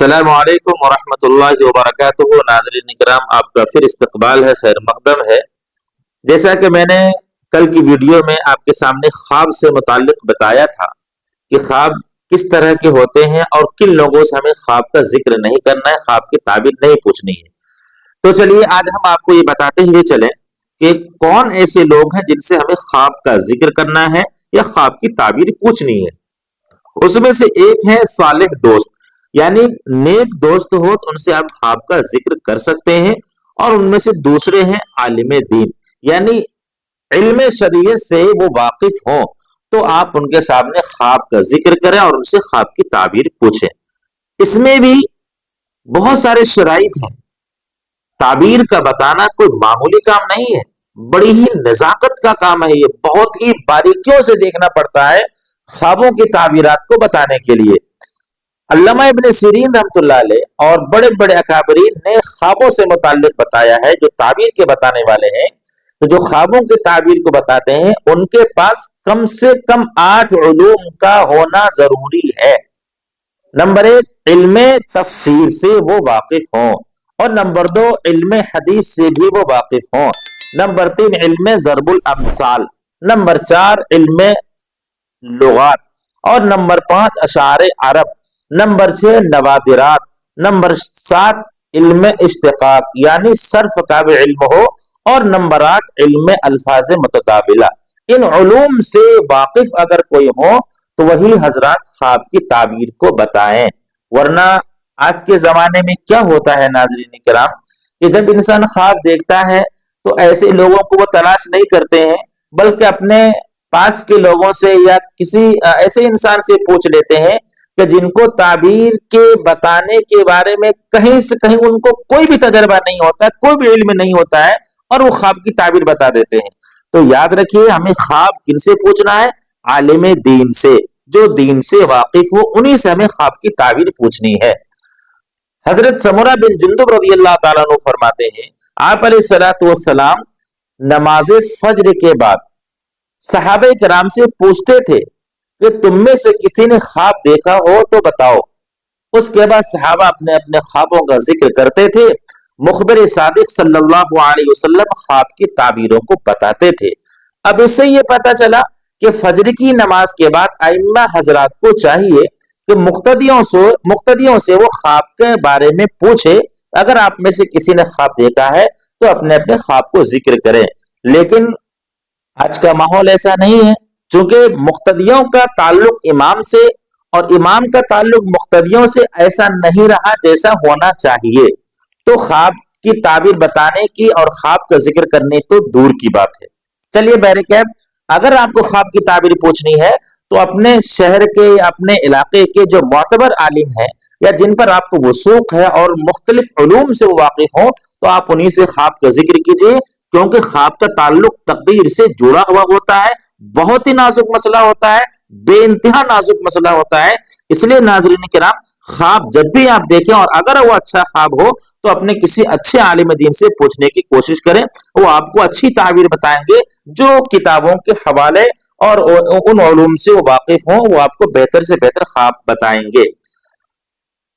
السلام علیکم ورحمۃ اللہ وبرکاتہ۔ ناظرین کرام، آپ کا پھر استقبال ہے، خیر مقدم ہے۔ جیسا کہ میں نے کل کی ویڈیو میں آپ کے سامنے خواب سے متعلق بتایا تھا کہ خواب کس طرح کے ہوتے ہیں اور کن لوگوں سے ہمیں خواب کا ذکر نہیں کرنا ہے، خواب کی تعبیر نہیں پوچھنی ہے۔ تو چلیے آج ہم آپ کو یہ بتاتے ہوئے چلیں کہ کون ایسے لوگ ہیں جن سے ہمیں خواب کا ذکر کرنا ہے یا خواب کی تعبیر پوچھنی ہے۔ اس میں سے ایک ہے صالح دوست، یعنی نیک دوست ہو تو ان سے آپ خواب کا ذکر کر سکتے ہیں، اور ان میں سے دوسرے ہیں عالم دین، یعنی علم شریعت سے وہ واقف ہوں تو آپ ان کے سامنے خواب کا ذکر کریں اور ان سے خواب کی تعبیر پوچھیں۔ اس میں بھی بہت سارے شرائط ہیں۔ تعبیر کا بتانا کوئی معمولی کام نہیں ہے، بڑی ہی نزاکت کا کام ہے، یہ بہت ہی باریکیوں سے دیکھنا پڑتا ہے خوابوں کی تعبیرات کو بتانے کے لیے۔ علامہ ابن سیرین رحمۃ اللہ علیہ اور بڑے بڑے اکابرین نے خوابوں سے متعلق بتایا ہے، جو تعبیر کے بتانے والے ہیں، تو جو خوابوں کی تعبیر کو بتاتے ہیں ان کے پاس کم سے کم 8 علوم کا ہونا ضروری ہے۔ نمبر 1، علم تفسیر سے وہ واقف ہوں، اور نمبر 2، علم حدیث سے بھی وہ واقف ہوں، نمبر 3، علم ضرب الامثال، نمبر 4، علم لغات، اور نمبر 5، اشعار عرب، نمبر 6، نوادرات، نمبر 7، علم اشتقاق یعنی صرف کا بھی علم ہو، اور نمبر 8، علم الفاظ متداولہ۔ ان علوم سے واقف اگر کوئی ہو تو وہی حضرات خواب کی تعبیر کو بتائیں، ورنہ آج کے زمانے میں کیا ہوتا ہے ناظرین کرام کہ جب انسان خواب دیکھتا ہے تو ایسے لوگوں کو وہ تلاش نہیں کرتے ہیں، بلکہ اپنے پاس کے لوگوں سے یا کسی ایسے انسان سے پوچھ لیتے ہیں کہ جن کو تعبیر کے بتانے کے بارے میں کہیں سے کہیں ان کو کوئی بھی تجربہ نہیں ہوتا ہے، کوئی بھی علم نہیں ہوتا ہے، اور وہ خواب کی تعبیر بتا دیتے ہیں۔ تو یاد رکھیے، ہمیں خواب کن سے پوچھنا ہے؟ عالم دین سے، جو دین سے واقف ہو، انہی سے ہمیں خواب کی تعبیر پوچھنی ہے۔ حضرت سمرہ بن جندب رضی اللہ تعالیٰ عنہ فرماتے ہیں، آپ علیہ الصلوۃ والسلام نماز فجر کے بعد صحابہ کرام سے پوچھتے تھے کہ تم میں سے کسی نے خواب دیکھا ہو تو بتاؤ۔ اس کے بعد صحابہ اپنے اپنے خوابوں کا ذکر کرتے تھے، مخبر صادق صلی اللہ علیہ وسلم خواب کی تعبیروں کو بتاتے تھے۔ اب اس سے یہ پتہ چلا کہ فجر کی نماز کے بعد ائمہ حضرات کو چاہیے کہ مقتدیوں سے وہ خواب کے بارے میں پوچھے۔ اگر آپ میں سے کسی نے خواب دیکھا ہے تو اپنے اپنے خواب کو ذکر کریں، لیکن آج کا ماحول ایسا نہیں ہے، چونکہ مقتدیوں کا تعلق امام سے اور امام کا تعلق مقتدیوں سے ایسا نہیں رہا جیسا ہونا چاہیے، تو خواب کی تعبیر بتانے کی اور خواب کا ذکر کرنے تو دور کی بات ہے۔ چلیے بہرکیف، اگر آپ کو خواب کی تعبیر پوچھنی ہے تو اپنے شہر کے یا اپنے علاقے کے جو معتبر عالم ہیں یا جن پر آپ کو وثوق ہے اور مختلف علوم سے وہ واقف ہوں، تو آپ انہی سے خواب کا ذکر کیجئے، کیونکہ خواب کا تعلق تقدیر سے جڑا ہوا ہوتا ہے، بہت ہی نازک مسئلہ ہوتا ہے، بے انتہا نازک مسئلہ ہوتا ہے۔ اس لیے ناظرین کرام، خواب جب بھی آپ دیکھیں اور اگر وہ اچھا خواب ہو تو اپنے کسی اچھے عالم دین سے پوچھنے کی کوشش کریں، وہ آپ کو اچھی تعبیر بتائیں گے، جو کتابوں کے حوالے اور ان علوم سے وہ واقف ہوں، وہ آپ کو بہتر سے بہتر خواب بتائیں گے۔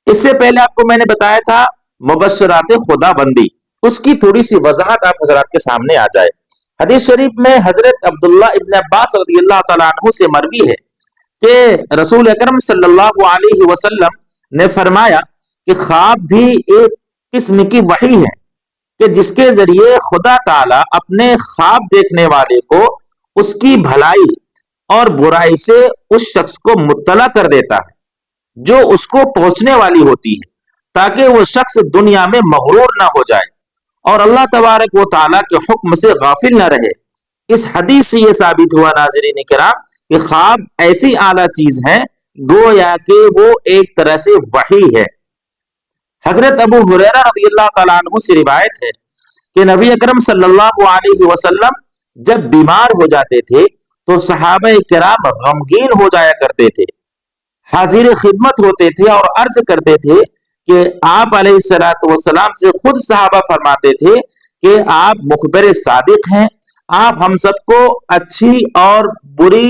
اس سے پہلے آپ کو میں نے بتایا تھا مبشرات خدا بندی، اس کی تھوڑی سی وضاحت آپ حضرات کے سامنے آ جائے۔ حدیث شریف میں حضرت عبداللہ ابن عباس رضی اللہ تعالیٰ عنہ سے مروی ہے کہ رسول اکرم صلی اللہ علیہ وسلم نے فرمایا کہ خواب بھی ایک قسم کی وحی ہے کہ جس کے ذریعے خدا تعالیٰ اپنے خواب دیکھنے والے کو اس کی بھلائی اور برائی سے اس شخص کو مطلع کر دیتا ہے جو اس کو پہنچنے والی ہوتی ہے، تاکہ وہ شخص دنیا میں مغرور نہ ہو جائے اور اللہ تبارک و تعالیٰ کے حکم سے غافل نہ رہے۔ اس حدیث سے یہ ثابت ہوا ناظرین کرام کہ خواب ایسی اعلیٰ چیز ہے گویا کہ وہ ایک طرح سے وحی ہے۔ حضرت ابو ہریرہ رضی اللہ تعالیٰ عنہ سے روایت ہے کہ نبی اکرم صلی اللہ علیہ وسلم جب بیمار ہو جاتے تھے تو صحابہ کرام غمگین ہو جایا کرتے تھے، حاضر خدمت ہوتے تھے اور عرض کرتے تھے کہ آپ علیہ السلام سے خود صحابہ فرماتے تھے کہ آپ مخبر صادق ہیں، آپ ہم سب کو اچھی اور بری